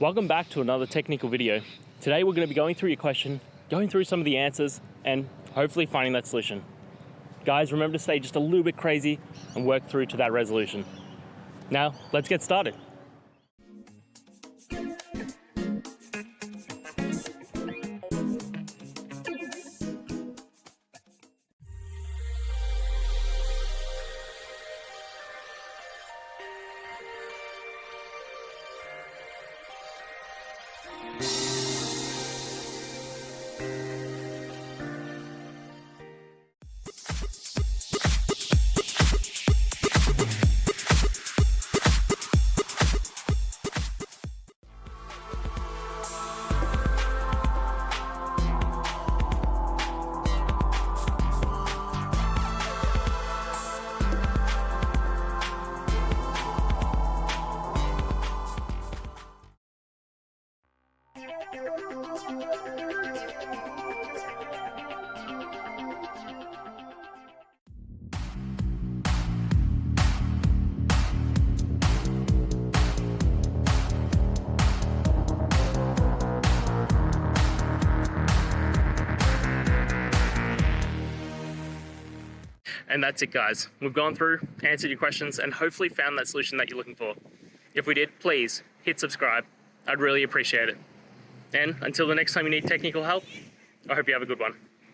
Welcome back to another technical video. Today we're going to be going through your question, going through some of the answers, and hopefully finding that solution. Guys, remember to stay just a little bit crazy and work through to that resolution. Now, let's get started. And that's it, guys. We've gone through, answered your questions, and hopefully found that solution that you're looking for. If we did, please hit subscribe. I'd really appreciate it. And until the next time you need technical help, I hope you have a good one.